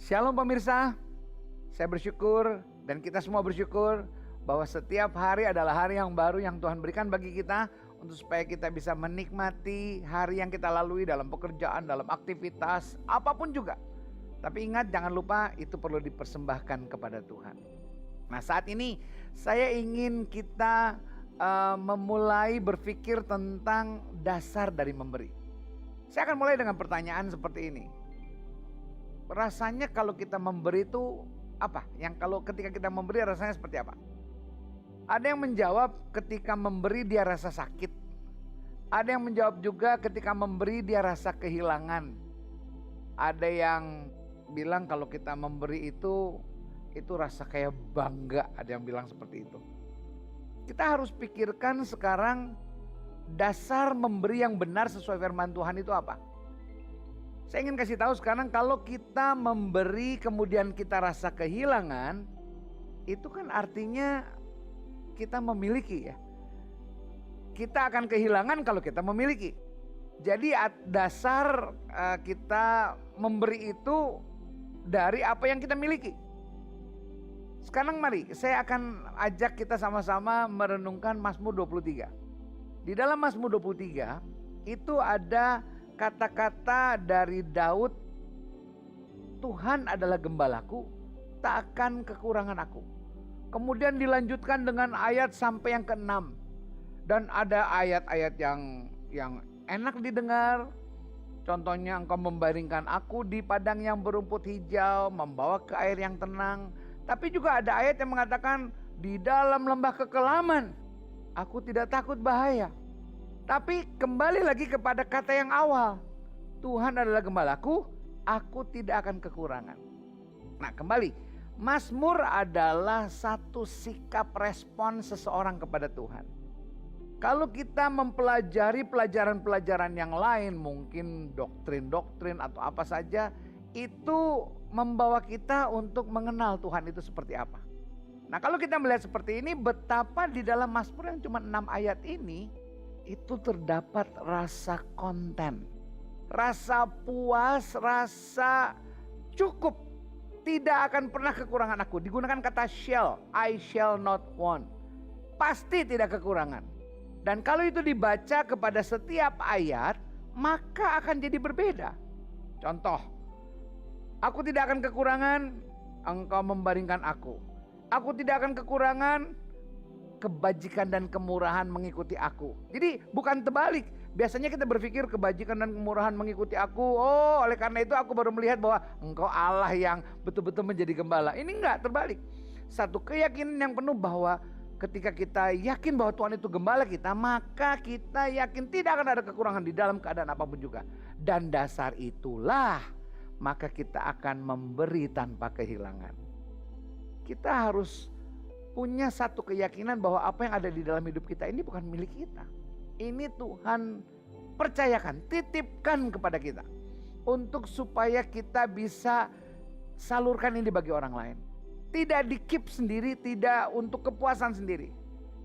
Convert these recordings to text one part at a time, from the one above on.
Shalom pemirsa, saya bersyukur dan kita semua bersyukur bahwa setiap hari adalah hari yang baru yang Tuhan berikan bagi kita untuk supaya kita bisa menikmati hari yang kita lalui dalam pekerjaan, dalam aktivitas, apapun juga. Tapi ingat, jangan lupa itu perlu dipersembahkan kepada Tuhan. Nah, saat ini saya ingin kita memulai berpikir tentang dasar dari memberi. Saya akan mulai dengan pertanyaan seperti ini. Rasanya kalau kita memberi itu apa? Yang kalau ketika kita memberi rasanya seperti apa? Ada yang menjawab ketika memberi dia rasa sakit. Ada yang menjawab juga ketika memberi dia rasa kehilangan. Ada yang bilang kalau kita memberi itu rasa kayak bangga. Ada yang bilang seperti itu. Kita harus pikirkan sekarang dasar memberi yang benar sesuai firman Tuhan itu apa? Saya ingin kasih tahu sekarang, kalau kita memberi kemudian kita rasa kehilangan, itu kan artinya kita memiliki ya. Kita akan kehilangan kalau kita memiliki. Jadi dasar kita memberi itu dari apa yang kita miliki. Sekarang mari saya akan ajak kita sama-sama merenungkan Mazmur 23. Di dalam Mazmur 23 itu ada kata-kata dari Daud, Tuhan adalah gembalaku, tak akan kekurangan aku. Kemudian dilanjutkan dengan ayat sampai yang ke-6. Dan ada ayat-ayat yang enak didengar. Contohnya, engkau membaringkan aku di padang yang berumput hijau, membawa ke air yang tenang. Tapi juga ada ayat yang mengatakan, di dalam lembah kekelaman, aku tidak takut bahaya. Tapi kembali lagi kepada kata yang awal. Tuhan adalah gembalaku, aku tidak akan kekurangan. Nah, kembali, Mazmur adalah satu sikap respon seseorang kepada Tuhan. Kalau kita mempelajari pelajaran-pelajaran yang lain, mungkin doktrin-doktrin atau apa saja, itu membawa kita untuk mengenal Tuhan itu seperti apa. Nah, kalau kita melihat seperti ini, betapa di dalam Mazmur yang cuma 6 ayat ini, itu terdapat rasa konten, rasa puas, rasa cukup. Tidak akan pernah kekurangan aku. Digunakan kata shall, I shall not want. Pasti tidak kekurangan. Dan kalau itu dibaca kepada setiap ayat, maka akan jadi berbeda. Contoh, aku tidak akan kekurangan, engkau membaringkan aku. Aku tidak akan kekurangan, kebajikan dan kemurahan mengikuti aku. Jadi bukan terbalik. Biasanya kita berpikir kebajikan dan kemurahan mengikuti aku. Oh, oleh karena itu aku baru melihat bahwa engkau Allah yang betul-betul menjadi gembala. Ini enggak, terbalik. Satu keyakinan yang penuh bahwa ketika kita yakin bahwa Tuhan itu gembala kita, maka kita yakin tidak akan ada kekurangan di dalam keadaan apapun juga. Dan dasar itulah maka kita akan memberi tanpa kehilangan. Kita harus punya satu keyakinan bahwa apa yang ada di dalam hidup kita ini bukan milik kita. Ini Tuhan percayakan, titipkan kepada kita. Untuk supaya kita bisa salurkan ini bagi orang lain. Tidak di-keep sendiri, tidak untuk kepuasan sendiri.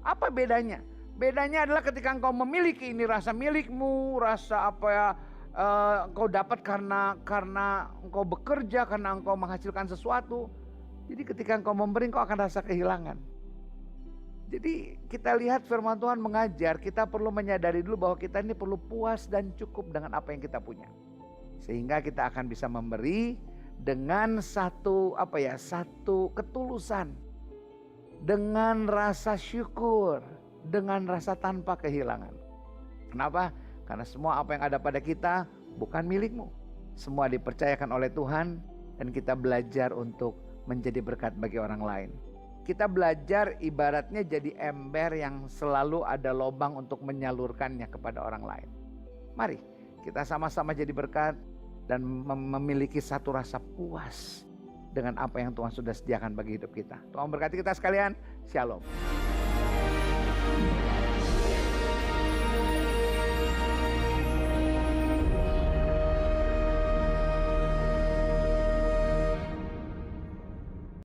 Apa bedanya? Bedanya adalah ketika engkau memiliki ini rasa milikmu, rasa apa ya, engkau dapat karena engkau bekerja, karena engkau menghasilkan sesuatu. Jadi ketika engkau memberi, engkau akan rasa kehilangan. Jadi kita lihat firman Tuhan mengajar, kita perlu menyadari dulu bahwa kita ini perlu puas dan cukup dengan apa yang kita punya. Sehingga kita akan bisa memberi dengan satu ketulusan. Dengan rasa syukur, dengan rasa tanpa kehilangan. Kenapa? Karena semua apa yang ada pada kita bukan milikmu. Semua dipercayakan oleh Tuhan dan kita belajar untuk menjadi berkat bagi orang lain. Kita belajar ibaratnya jadi ember yang selalu ada lubang untuk menyalurkannya kepada orang lain. Mari kita sama-sama jadi berkat dan memiliki satu rasa puas dengan apa yang Tuhan sudah sediakan bagi hidup kita. Tuhan berkati kita sekalian. Shalom.